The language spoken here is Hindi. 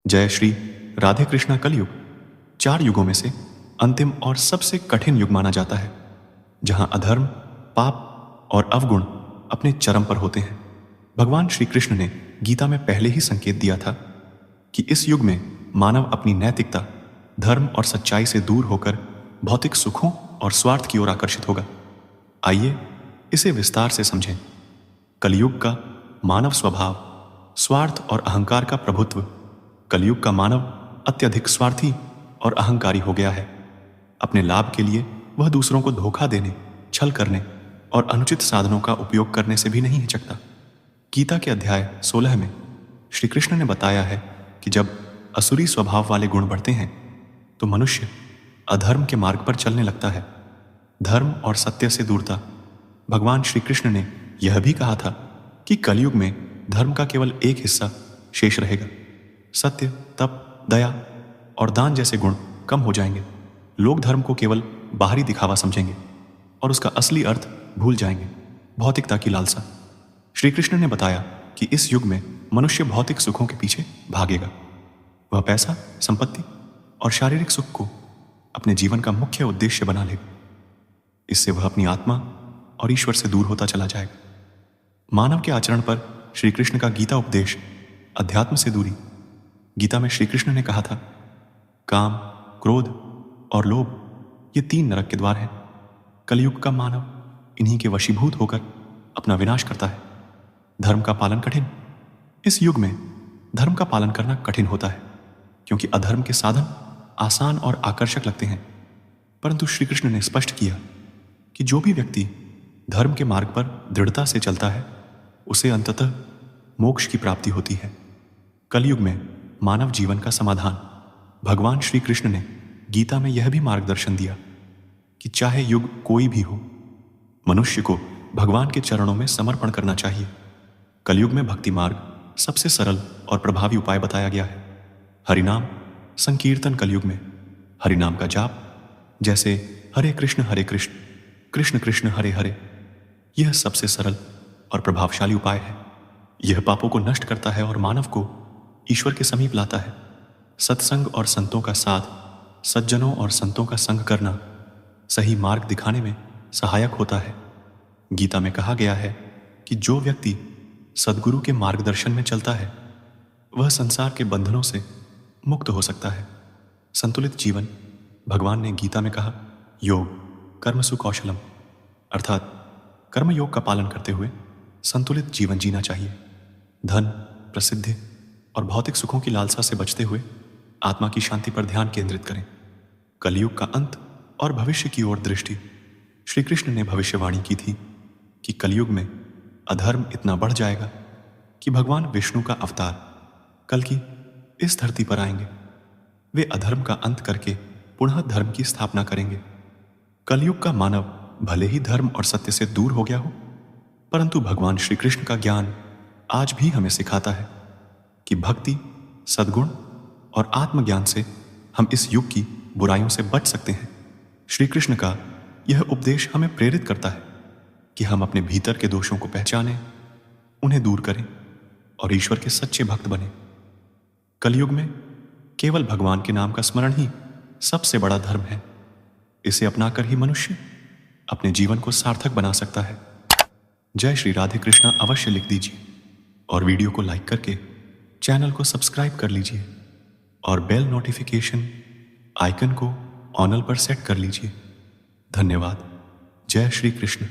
जय श्री राधे कृष्णा। कलयुग 4 युगों में से अंतिम और सबसे कठिन युग माना जाता है, जहां अधर्म, पाप और अवगुण अपने चरम पर होते हैं। भगवान श्री कृष्ण ने गीता में पहले ही संकेत दिया था कि इस युग में मानव अपनी नैतिकता, धर्म और सच्चाई से दूर होकर भौतिक सुखों और स्वार्थ की ओर आकर्षित होगा। आइए इसे विस्तार से समझें। कलयुग का मानव स्वभाव, स्वार्थ और अहंकार का प्रभुत्व। कलयुग का मानव अत्यधिक स्वार्थी और अहंकारी हो गया है। अपने लाभ के लिए वह दूसरों को धोखा देने, छल करने और अनुचित साधनों का उपयोग करने से भी नहीं हिचकता। गीता के अध्याय 16 में श्री कृष्ण ने बताया है कि जब असुरी स्वभाव वाले गुण बढ़ते हैं तो मनुष्य अधर्म के मार्ग पर चलने लगता है। धर्म और सत्य से दूरता। भगवान श्री कृष्ण ने यह भी कहा था कि कलयुग में धर्म का केवल एक हिस्सा शेष रहेगा। सत्य, तप, दया और दान जैसे गुण कम हो जाएंगे। लोग धर्म को केवल बाहरी दिखावा समझेंगे और उसका असली अर्थ भूल जाएंगे, भौतिकता की लालसा। श्री कृष्ण ने बताया कि इस युग में मनुष्य भौतिक सुखों के पीछे भागेगा। वह पैसा, संपत्ति और शारीरिक सुख को अपने जीवन का मुख्य उद्देश्य बना लेगा। इससे वह अपनी आत्मा और ईश्वर से दूर होता चला जाएगा। मानव के आचरण पर श्री कृष्ण का गीता उपदेश, अध्यात्म से दूरी। गीता में श्री कृष्ण ने कहा था, काम, क्रोध और लोभ ये 3 नरक के द्वार हैं। कलयुग का मानव इन्हीं के वशीभूत होकर अपना विनाश करता है। धर्म का पालन कठिन। इस युग में धर्म का पालन करना कठिन होता है, क्योंकि अधर्म के साधन आसान और आकर्षक लगते हैं। परंतु श्री कृष्ण ने स्पष्ट किया कि जो भी व्यक्ति धर्म के मार्ग पर दृढ़ता से चलता है, उसे अंततः मोक्ष की प्राप्ति होती है। कलयुग में मानव जीवन का समाधान। भगवान श्री कृष्ण ने गीता में यह भी मार्गदर्शन दिया कि चाहे युग कोई भी हो, मनुष्य को भगवान के चरणों में समर्पण करना चाहिए। कलयुग में भक्ति मार्ग सबसे सरल और प्रभावी उपाय बताया गया है। हरिनाम संकीर्तन। कलयुग में हरिनाम का जाप, जैसे हरे कृष्ण कृष्ण कृष्ण हरे हरे, यह सबसे सरल और प्रभावशाली उपाय है। यह पापों को नष्ट करता है और मानव को ईश्वर के समीप लाता है। सत्संग और संतों का साथ, सज्जनों और संतों का संग करना सही मार्ग दिखाने में सहायक होता है। गीता में कहा गया है कि जो व्यक्ति सद्गुरु के मार्गदर्शन में चलता है, वह संसार के बंधनों से मुक्त हो सकता है। संतुलित जीवन। भगवान ने गीता में कहा, योग कर्मसु कौशलम, अर्थात कर्म योग का पालन करते हुए संतुलित जीवन जीना चाहिए। धन, प्रसिद्धि और भौतिक सुखों की लालसा से बचते हुए आत्मा की शांति पर ध्यान केंद्रित करें। कलयुग का अंत और भविष्य की ओर दृष्टि। श्री कृष्ण ने भविष्यवाणी की थी कि कलयुग में अधर्म इतना बढ़ जाएगा कि भगवान विष्णु का अवतार कल्कि इस धरती पर आएंगे। वे अधर्म का अंत करके पुनः धर्म की स्थापना करेंगे। कलयुग का मानव भले ही धर्म और सत्य से दूर हो गया हो, परंतु भगवान श्री कृष्ण का ज्ञान आज भी हमें सिखाता है कि भक्ति, सद्गुण और आत्मज्ञान से हम इस युग की बुराइयों से बच सकते हैं। श्री कृष्ण का यह उपदेश हमें प्रेरित करता है कि हम अपने भीतर के दोषों को पहचानें, उन्हें दूर करें और ईश्वर के सच्चे भक्त बने। कलयुग में केवल भगवान के नाम का स्मरण ही सबसे बड़ा धर्म है। इसे अपनाकर ही मनुष्य अपने जीवन को सार्थक बना सकता है। जय श्री राधे कृष्णा अवश्य लिख दीजिए और वीडियो को लाइक करके चैनल को सब्सक्राइब कर लीजिए और बेल नोटिफिकेशन आइकन को ऑनल पर सेट कर लीजिए। धन्यवाद। जय श्री कृष्ण।